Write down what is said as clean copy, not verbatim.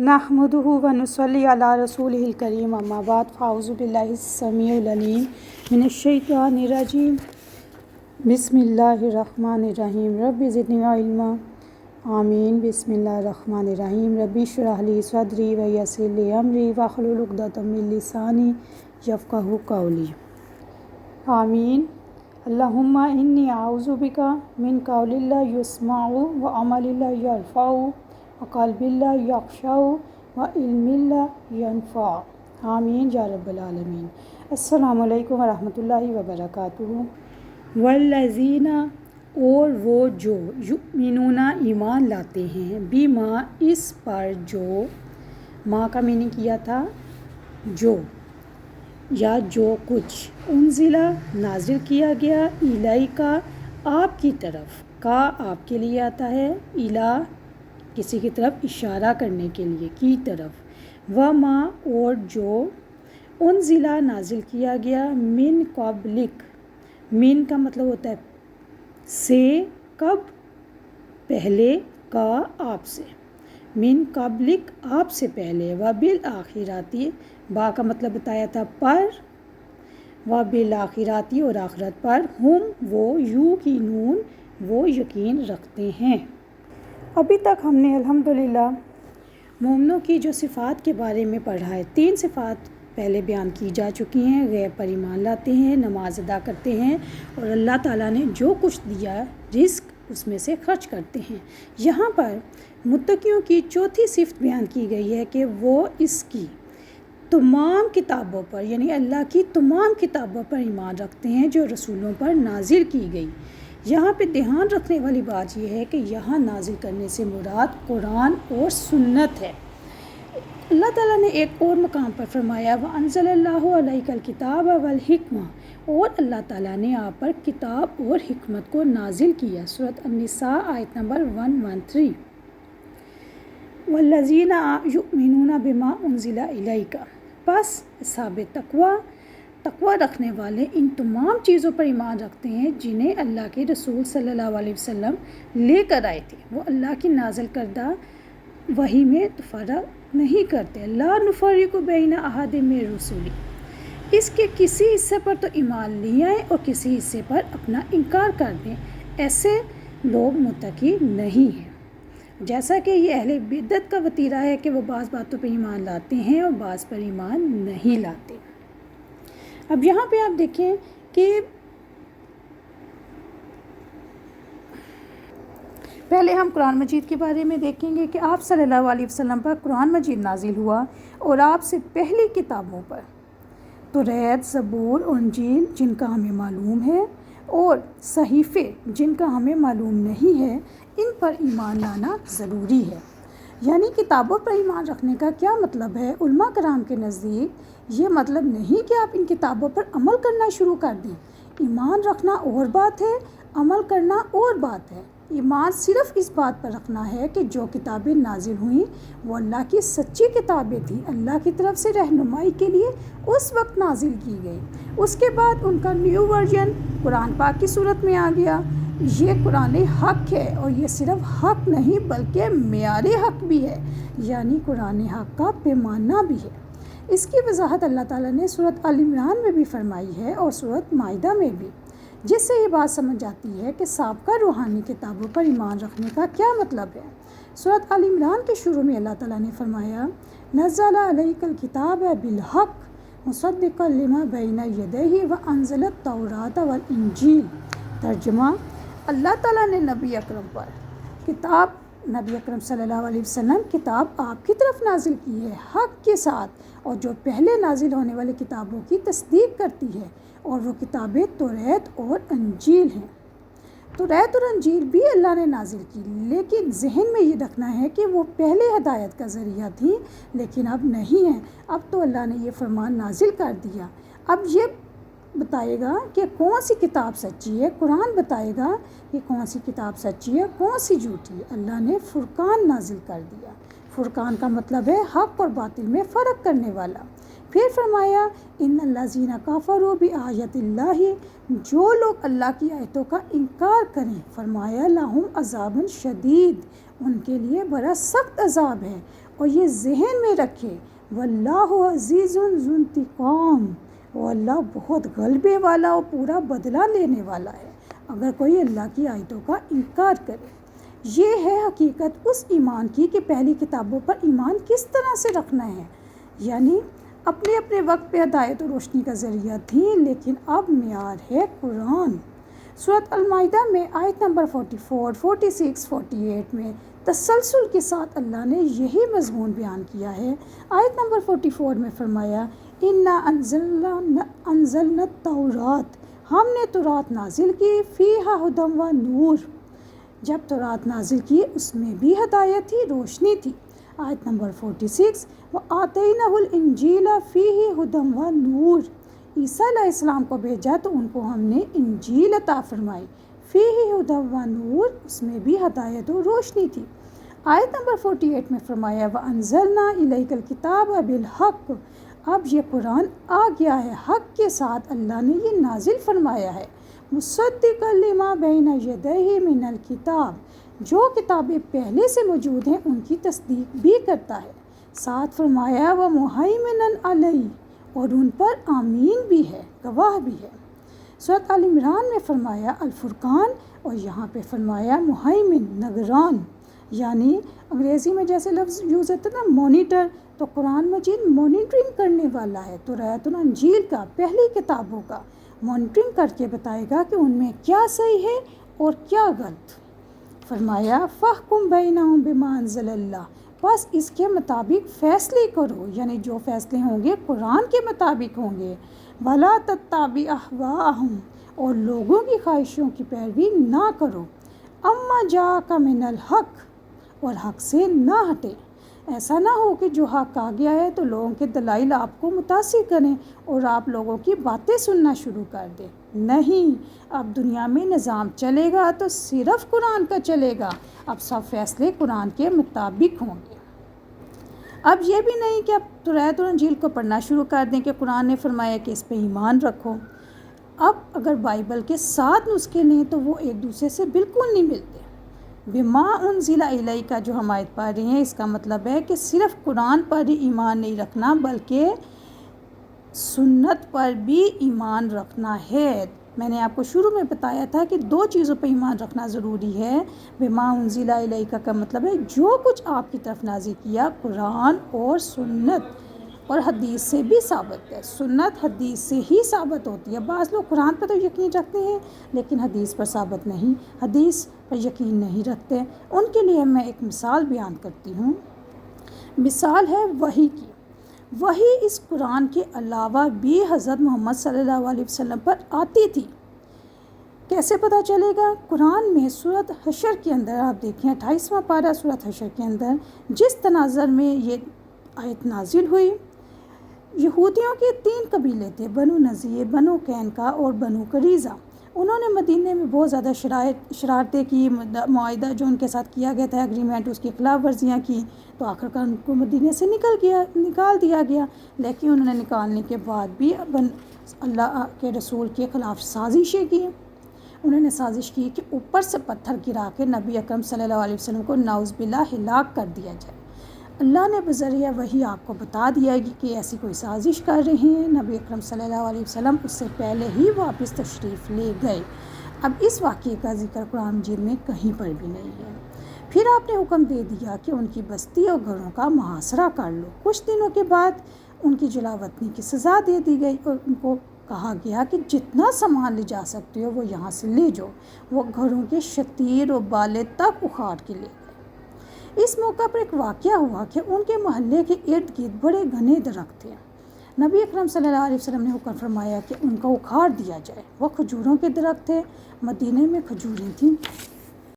नहमदुहु व नुसल्ली अला रसूलिहिल करीम अम्मा बाद फ़ाऊज़ु बिल्लाहि समीउल अलीम मिनश्शैतानिर रजीम बिस्मिल्लाहिर रहमानिर रहीम रब्बि ज़िदनी इल्मा आमीन। बिस्मिल्लाहिर रहमानिर रहीम रब्बि इश्रह ली सदरी व यस्सिर ली अमरी वहलुल उक़दतम मिन लिसानी यफ़क़हू क़ौली आमीन। अल्लाहुम्मा इन्नी अऊज़ु बिका मिन क़ौलिन ला युस्मअ व अमलिन ला यरफ़अ व क़ल्बिन ला यख़शअ व इल्मिन ला यनफ़अ आमीन या रब्बल आलमीन। अस्सलामु अलैकुम व रहमतुल्लाहि व बरकातुहू। वल्लज़ीना और वो जो युमिनूना ईमान लाते हैं बिमा इस पर जो माँ का मीनिंग किया था जो या जो कुछ उन्ज़िला नाजिल किया गया इलाइका आपकी तरफ का आपके लिए आता है इला किसी की तरफ इशारा करने के लिए की तरफ व माँ और जो उन्ज़िला नाजिल किया गया मिन क़ब्लिक मिन का मतलब होता है से कब पहले का आपसे मिन क़ब्लिक आपसे पहले व बिल आखिराती बा का मतलब बताया था पर व बिल आखिराती और आखिरत पर हम वो युकीनून वो यकीन रखते हैं। अभी तक हमने अल्हम्दुलिल्लाह मोमिनों की जो सिफ़ात के बारे में पढ़ा है। 3 सिफ़ात पहले बयान की जा चुकी हैं। गैब पर ईमान लाते हैं, नमाज अदा करते हैं और अल्लाह ताला ने जो कुछ दिया रिज़्क उसमें से खर्च करते हैं। यहाँ पर मुत्तकियों की चौथी सिफ़त बयान की गई है कि वो इसकी तमाम किताबों पर यानी अल्लाह की तमाम किताबों पर ईमान रखते हैं जो रसूलों पर नाजिल की गई। यहाँ पे ध्यान रखने वाली बात यह है कि यहाँ नाजिल करने से मुराद कुरान और सुन्नत है। अल्लाह ताला ने एक और मकाम पर फरमाया व अंज़लल्लाहु अलैकल किताब वल हिक्मा और अल्लाह ताला ने आप पर किताब और हिकमत को नाजिल किया। सूरत अन्निसा आयत नंबर 113। वल्लज़ीना युमिनूना बिमा उन्ज़िला इलैका बस साबित तक़वा रखने वाले इन तमाम चीज़ों पर ईमान रखते हैं जिन्हें अल्लाह के रसूल सल्लल्लाहु अलैहि वसल्लम लेकर आए थे। वो अल्लाह की नाज़िल करदा वही में फ़र्क नहीं करते। ला नुफ़र्रिक़ु बैना अहदिम मिर रुसुली इसके किसी हिस्से पर तो ईमान ले आए और किसी हिस्से पर अपना इनकार कर दें। ऐसे लोग मुत्तकी नहीं हैं। जैसा कि ये अहले बिदअत का वतीरा है कि वो बाज़ बातों पर ईमान लाते हैं और बाज़ पर ईमान नहीं लाते। अब यहाँ पे आप देखें कि पहले हम कुरान मजीद के बारे में देखेंगे कि आप सल्लल्लाहु अलैहि वसल्लम पर कुरान मजीद नाजिल हुआ और आपसे पहली किताबों पर तौरात, ज़बूर और इंजील जिनका हमें मालूम है और सहीफ़े जिनका हमें मालूम नहीं है इन पर ईमान लाना ज़रूरी है। यानी किताबों पर ईमान रखने का क्या मतलब है? उलमा कराम के नज़दीक ये मतलब नहीं कि आप इन किताबों पर अमल करना शुरू कर दें। ईमान रखना और बात है, अमल करना और बात है। ईमान सिर्फ़ इस बात पर रखना है कि जो किताबें नाजिल हुई वो अल्लाह की सच्ची किताबें थी, अल्लाह की तरफ से रहनुमाई के लिए उस वक्त नाजिल की गई। उसके बाद उनका न्यू वर्जन कुरान पाक की सूरत में आ गया। ये कुरान हक़ है और ये सिर्फ़ हक़ नहीं बल्कि मेयारे हक़ भी है, यानी कुरान हक़ का पैमाना भी है। इसकी वजाहत अल्लाह ताला ने सूरत आल इमरान में भी फरमाई है और सूरत माइदा में भी, जिससे ये बात समझ आती है कि साबिक़ा रूहानी किताबों पर ईमान रखने का क्या मतलब है। सूरत आल इमरान के शुरू में अल्लाह ताला ने फरमाया नज़्ज़ला अलैकल किताब बिल-हक़ मुसद्दिक़न लिमा बैना यदैहि व अंज़लत तौरात वल इंजील। तर्जुमा अल्लाह ताला ने नबी अकरम पर किताब नबी अकरम सल्लल्लाहु अलैहि वसल्लम किताब आपकी तरफ नाजिल की है हक़ के साथ और जो पहले नाजिल होने वाली किताबों की तस्दीक करती है और वो किताबें तौरात और इंजील हैं। तौरात और इंजील भी अल्लाह ने नाजिल की, लेकिन जहन में ये रखना है कि वो पहले हिदायत का ज़रिया थी लेकिन अब नहीं है। अब तो अल्लाह ने ये फरमान नाजिल कर दिया। अब ये बताएगा कि कौन सी किताब सच्ची है। कुरान बताएगा कि कौन सी किताब सच्ची है कौन सी झूठी है। अल्लाह ने फुरकान नाजिल कर दिया। फुरकान का मतलब है हक़ और बातिल में फ़र्क करने वाला। फिर फरमाया इन्नल्लज़ीना कफ़रू बिआयतिल्लाहि जो लोग अल्लाह की आयतों का इनकार करें फरमाया लहुम अज़ाबुन शदीद उनके लिए बड़ा सख्त अज़ाब है اور یہ ذہن میں رکھے واللہ عزیز ذو انتقام، وہ اللہ بہت غلبے والا اور پورا بدلہ لینے والا ہے اگر کوئی اللہ کی آیتوں کا انکار کرے۔ یہ ہے حقیقت اس ایمان کی کہ پہلی کتابوں پر ایمان کس طرح سے رکھنا ہے، یعنی اپنے اپنے وقت پہ ہدایت و روشنی کا ذریعہ تھیں، لیکن اب معیار ہے قرآن۔ سورۃ المائدہ میں آیت نمبر 44، 46، 48 میں تسلسل کے ساتھ اللہ نے یہی مضمون بیان کیا ہے۔ آیت نمبر 44 میں فرمایا اِنَّا أَنزَلْنَا التَّوْرَاۃَ، ہم نے تورات نازل کی، فِيهَا هُدًى وَنُورٌ، جب تورات نازل کی اس میں بھی ہدایت تھی، روشنی تھی۔ آیت نمبر 46 وَآتَيْنَاهُ الْإِنْجِيلَ فِيهِ هُدًى وَنُورٌ، عیسیٰ علیہ السلام کو بھیجا تو ان کو ہم نے انجیل عطا فرمائی، فِيهِ هُدًى وَنُورٌ، اس میں بھی ہدایت و روشنی تھی۔ آیت نمبر 48 میں فرمایا وَأَنزَلْنَا إِلَيْكَ الْكِتَابَ بِالْحَقِّ، اب یہ قرآن آ گیا ہے حق کے ساتھ، اللہ نے یہ نازل فرمایا ہے۔ مُصَدِّقًا لِمَا بَيْنَ يَدَيْهِ مِنَ الْكِتَابِ، جو کتابیں پہلے سے موجود ہیں ان کی تصدیق بھی کرتا ہے۔ ساتھ فرمایا وَمُهَيْمِنًا عَلَيْهِ، اور ان پر آمین بھی ہے، گواہ بھی ہے۔ سورۃ آل عمران میں فرمایا الفرقان، اور یہاں پہ فرمایا مہیمن، نگران، یعنی انگریزی میں جیسے لفظ یوز ہوتا ہے نا مانیٹر، تو قرآن مجید مانیٹرنگ کرنے والا ہے۔ تورات و انجیل کا، پہلی کتابوں کا مانیٹرنگ کر کے بتائے گا کہ ان میں کیا صحیح ہے اور کیا غلط۔ فرمایا فَاحْكُم بَيْنَهُم بِمَا أَنزَلَ اللَّهُ، بس اس کے مطابق فیصلے کرو، یعنی جو فیصلے ہوں گے قرآن کے مطابق ہوں گے۔ وَلَا تَتَّبِعْ أَهْوَاءَهُمْ، اور لوگوں کی خواہشوں کی پیروی نہ کرو۔ أَمَّا جَاءَكَ مِنَ الْحَقِّ، اور حق سے نہ ہٹے۔ ایسا نہ ہو کہ جو حق آ گیا ہے تو لوگوں کے دلائل آپ کو متاثر کریں اور آپ لوگوں کی باتیں سننا شروع کر دیں۔ نہیں، اب دنیا میں نظام چلے گا تو صرف قرآن کا چلے گا، اب سب فیصلے قرآن کے مطابق ہوں گے۔ اب یہ بھی نہیں کہ اب تورات اور انجیل کو پڑھنا شروع کر دیں کہ قرآن نے فرمایا کہ اس پہ ایمان رکھو۔ اب اگر بائبل کے 7 نسخے لیں تو وہ ایک دوسرے سے بالکل نہیں ملتے۔ بما انزل الیک کا جو ہم آیت پڑھ رہے ہیں، اس کا مطلب ہے کہ صرف قرآن پر ہی ایمان نہیں رکھنا بلکہ سنت پر بھی ایمان رکھنا ہے۔ میں نے آپ کو شروع میں بتایا تھا کہ 2 چیزوں پہ ایمان رکھنا ضروری ہے۔ بما انزل الیک کا مطلب ہے جو کچھ آپ کی طرف نازل کیا قرآن اور سنت اور حدیث سے بھی ثابت ہے۔ سنت حدیث سے ہی ثابت ہوتی ہے۔ بعض لوگ قرآن پر تو یقین رکھتے ہیں لیکن حدیث پر ثابت نہیں، حدیث پر یقین نہیں رکھتے۔ ان کے لیے میں ایک مثال بیان کرتی ہوں۔ مثال ہے وحی کی۔ وحی اس قرآن کے علاوہ بھی حضرت محمد صلی اللہ علیہ وسلم پر آتی تھی۔ کیسے پتہ چلے گا؟ قرآن میں سورۃ حشر کے اندر آپ دیکھیں 28واں پارہ سورۃ حشر کے اندر جس تناظر میں یہ آیت نازل ہوئی، یہودیوں کے 3 قبیلے تھے، بنو نذیر، بنو قینقاع اور بنو قریظہ۔ انہوں نے مدینے میں بہت زیادہ شرارتیں کی، معاہدہ جو ان کے ساتھ کیا گیا تھا ایگریمنٹ، اس کی خلاف ورزیاں کی، تو آخرکار ان کو مدینے سے نکال دیا گیا۔ لیکن انہوں نے نکالنے کے بعد بھی اللہ کے رسول کے خلاف سازشیں کی۔ انہوں نے سازش کی کہ اوپر سے پتھر گرا کے نبی اکرم صلی اللہ علیہ وسلم کو نعوذ باللہ ہلاک کر دیا جائے۔ اللہ نے بذریعہ وحی آپ کو بتا دیا کہ ایسی کوئی سازش کر رہے ہیں۔ نبی اکرم صلی اللہ علیہ وسلم اس سے پہلے ہی واپس تشریف لے گئے۔ اب اس واقعے کا ذکر قرآن مجید میں کہیں پر بھی نہیں ہے۔ پھر آپ نے حکم دے دیا کہ ان کی بستی اور گھروں کا محاصرہ کر لو۔ کچھ دنوں کے بعد ان کی جلاوطنی کی سزا دے دی گئی اور ان کو کہا گیا کہ جتنا سامان لے جا سکتے ہو وہ یہاں سے لے جاؤ۔ وہ گھروں کے شتیر و بالے تک اکھاڑ کے لے گئے۔ اس موقع پر ایک واقعہ ہوا کہ ان کے محلے کے ارد گرد بڑے گھنے درخت تھے۔ نبی اکرم صلی اللہ علیہ وسلم نے حکم فرمایا کہ ان کو اکھاڑ دیا جائے۔ وہ کھجوروں کے درخت تھے، مدینے میں کھجوریں تھیں۔